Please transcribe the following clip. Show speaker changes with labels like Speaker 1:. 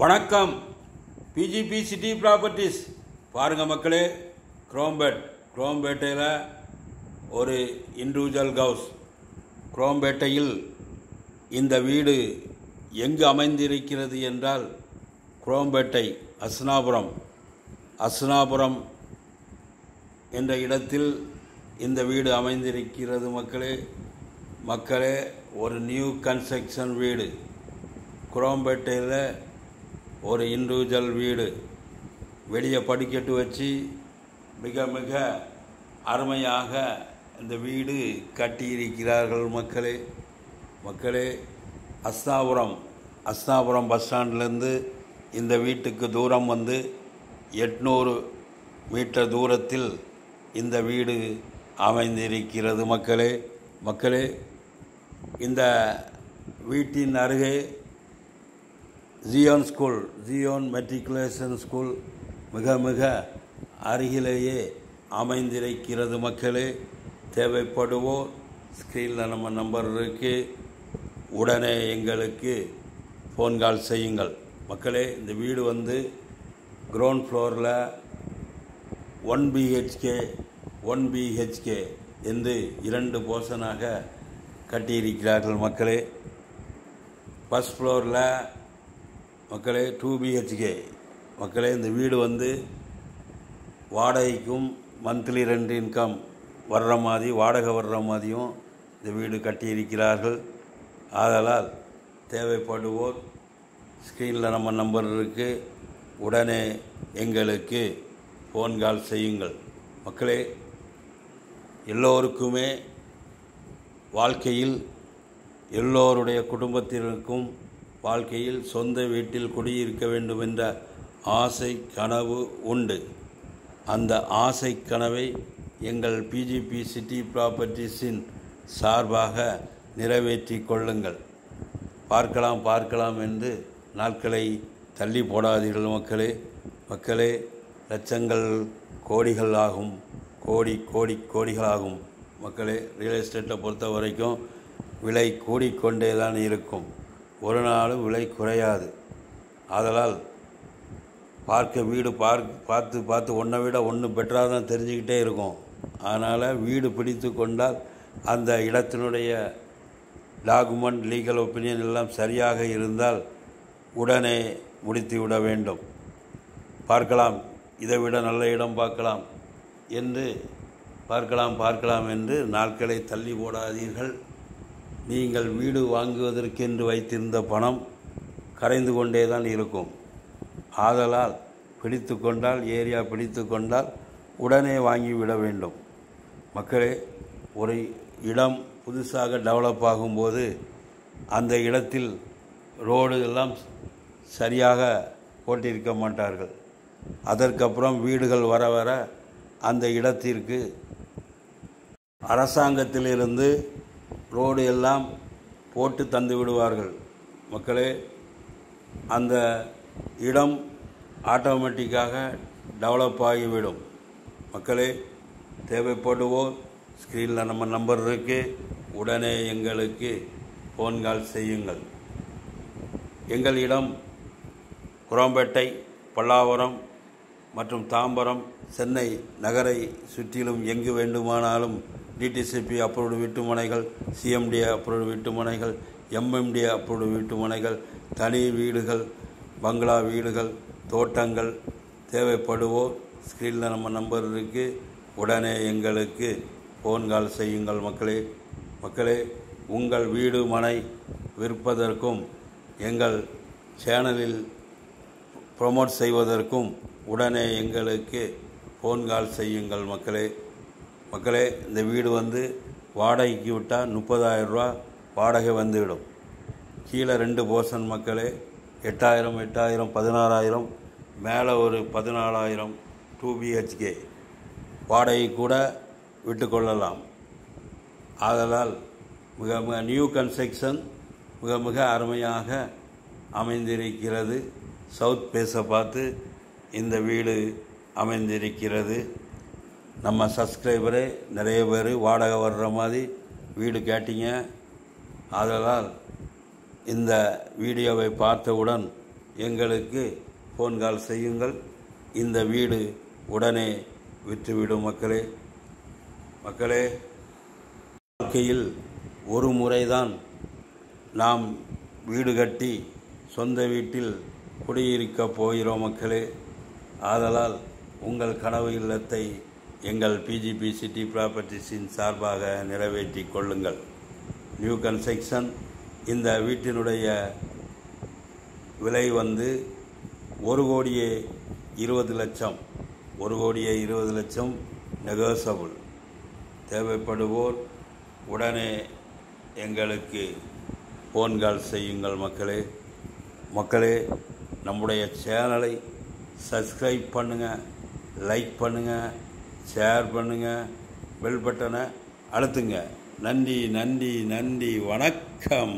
Speaker 1: வணக்கம். PGP city properties பாருங்கள் மக்களே. குரோம்பேட்டையில் ஒரு இண்டிவிஜுவல் ஹவுஸ். குரோம்பேட்டையில் இந்த வீடு எங்கு அமைந்திருக்கிறது என்றால் குரோம்பேட்டை அஸ்னாபுரம் என்ற இடத்தில் இந்த வீடு அமைந்திருக்கிறது மக்களே. ஒரு நியூ கன்ஸ்ட்ரக்ஷன் வீடு. குரோம்பேட்டையில் ஒரு இண்டிவிஜுவல் வீடு. வெளியே படிக்கட்டு வச்சு மிக மிக அருமையாக இந்த வீடு கட்டியிருக்கிறார்கள் மக்களே. அஸ்னாபுரம் பஸ் ஸ்டாண்ட்லேருந்து இந்த வீட்டுக்கு தூரம் 800 மீட்டர் தூரத்தில் இந்த வீடு அமைந்திருக்கிறது மக்களே. இந்த வீட்டின் அருகே ஜியோன் மெட்ரிகுலேஷன் ஸ்கூல் மிக மிக அருகிலேயே அமைந்திருக்கிறது மக்களே. தேவைப்படுவோர் ஸ்க்ரீனில் நம்ம நம்பர் இருக்கு, உடனே எங்களுக்கு ஃபோன் கால் செய்யுங்கள் மக்களே. இந்த வீடு கிரவுண்ட் ஃப்ளோரில் 1 BHK என்று 2 போர்ஷனாக கட்டியிருக்கிறார்கள் மக்களே. ஃபர்ஸ்ட் ஃப்ளோரில் 2 BHK மக்களே. இந்த வீடு வாடகைக்கும் மந்த்லி ரெண்ட் இன்கம் வர்ற மாதிரி, வாடகை வர்ற மாதிரியும் இந்த வீடு கட்டியிருக்கிறார்கள். ஆதலால் தேவைப்படுவோர் ஸ்க்ரீனில் நம்ம நம்பர் இருக்குது, உடனே எங்களுக்கு ஃபோன் கால் செய்யுங்கள் மக்களே. எல்லோருக்குமே வாழ்க்கையில், எல்லோருடைய குடும்பத்தினருக்கும் வாழ்க்கையில் சொந்த வீட்டில் குடியிருக்க வேண்டும் என்ற ஆசை கனவு உண்டு. அந்த ஆசை கனவை எங்கள் பிஜிபி சிட்டி ப்ராப்பர்ட்டிஸின் சார்பாக நிறைவேற்றி கொள்ளுங்கள். பார்க்கலாம் என்று நாட்களை தள்ளி போடாதீர்கள் மக்களே. லட்சங்கள் கோடிகள் ஆகும், கோடிகள் ஆகும் மக்களே. ரியல் எஸ்டேட்டை பொறுத்த வரைக்கும் விலை கூடிக்கொண்டே தான் இருக்கும், ஒரு நாளும் விலை குறையாது. ஆதலால் வீடு பார்த்து ஒன்றை விட ஒன்று பெட்டராக தான் தெரிஞ்சுக்கிட்டே இருக்கும். அதனால் வீடு பிடித்து கொண்டால் அந்த இடத்தினுடைய டாக்குமெண்ட், லீகல் ஒப்பீனியன் எல்லாம் சரியாக இருந்தால் உடனே முடித்து விட வேண்டும். இதை விட நல்ல இடம் பார்க்கலாம் என்று நாட்களை தள்ளி போடாதீர்கள். நீங்கள் வீடு வாங்குவதற்கென்று வைத்திருந்த பணம் கரைந்து கொண்டே தான் இருக்கும். ஆதலால் ஏரியா பிடித்து கொண்டால் உடனே வாங்கிவிட வேண்டும் மக்களே. ஒரு இடம் புதுசாக டெவலப் ஆகும்போது அந்த இடத்தில் ரோடு எல்லாம் சரியாக போட்டிருக்க மாட்டார்கள். அதற்கப்புறம் வீடுகள் வர வர அந்த இடத்திற்கு அரசாங்கத்திலிருந்து ரோடு எல்லாம் போட்டு தந்து விடுவார்கள் மக்களே. அந்த இடம் ஆட்டோமேட்டிக்காக டெவலப் ஆகிவிடும் மக்களே. தேவைப்படுவோர் ஸ்க்ரீனில் நம்ம நம்பர் இருக்கு, உடனே எங்களுக்கு ஃபோன் கால் செய்யுங்கள். எங்கள் இடம் குரோம்பேட்டை, பல்லாவரம் மற்றும் தாம்பரம், சென்னை நகரை சுற்றிலும் எங்கு வேண்டுமானாலும் டிடிசிபி அப்ரூவ்டு வீட்டுமனைகள், சிஎம்டி அப்ரூவ்டு வீட்டுமனைகள், எம்எம்டி அப்ரூவ்டு வீட்டுமனைகள், தனி வீடுகள், பங்களா வீடுகள், தோட்டங்கள். தேவைப்படுவோர் ஸ்க்ரீனில் நம்ம நம்பர் இருக்குது, உடனே எங்களுக்கு ஃபோன் கால் செய்யுங்கள் மக்களே. உங்கள் வீடு மனை விற்பதற்கும் எங்கள் சேனலில் ப்ரொமோட் செய்வதற்கும் உடனே எங்களுக்கு ஃபோன் கால் செய்யுங்கள் மக்களே. இந்த வீடு வாடகைக்கு விட்டால் 30,000 ரூபா வாடகை வந்துவிடும். கீழே 2 போர்ஷன் மக்களே. 8,000 16,000, மேலே ஒரு 14,000 2 BHK வாடகை கூட விட்டுக்கொள்ளலாம். ஆதலால் மிக மிக நியூ கன்ஸ்ட்ரக்ஷன், மிக மிக அருமையாக அமைந்திருக்கிறது. சவுத் பேஸை பார்த்து இந்த வீடு அமைந்திருக்கிறது. நம்ம சப்ஸ்கிரைபரே நிறைய பேர் வாடகை வர்ற மாதிரி வீடு கேட்டீங்க. ஆதலால் இந்த வீடியோவை பார்த்தவுடன் எங்களுக்கு ஃபோன் கால் செய்யுங்கள். இந்த வீடு உடனே விற்றுவிடும். மக்களே வாழ்க்கையில் ஒரு முறைதான் நாம் வீடு கட்டி சொந்த வீட்டில் குடியிருக்கப் போகிறோம் மக்களே. ஆதலால் உங்கள் கனவு இல்லத்தை எங்கள் பிஜிபி சிட்டி ப்ராப்பர்ட்டிஸின் சார்பாக நிறைவேற்றி கொள்ளுங்கள். New construction. இந்த வீட்டினுடைய விலை 1,20,00,000. 1,20,00,000 நெகோசபிள். தேவைப்படுவோர் உடனே எங்களுக்கு ஃபோன் கால் செய்யுங்கள். மக்களே நம்முடைய சேனலை சப்ஸ்கிரைப் பண்ணுங்கள், லைக் பண்ணுங்கள், ஷேர் பண்ணுங்கள், பெல் பட்டனை அழுத்துங்க. நன்றி. வணக்கம்.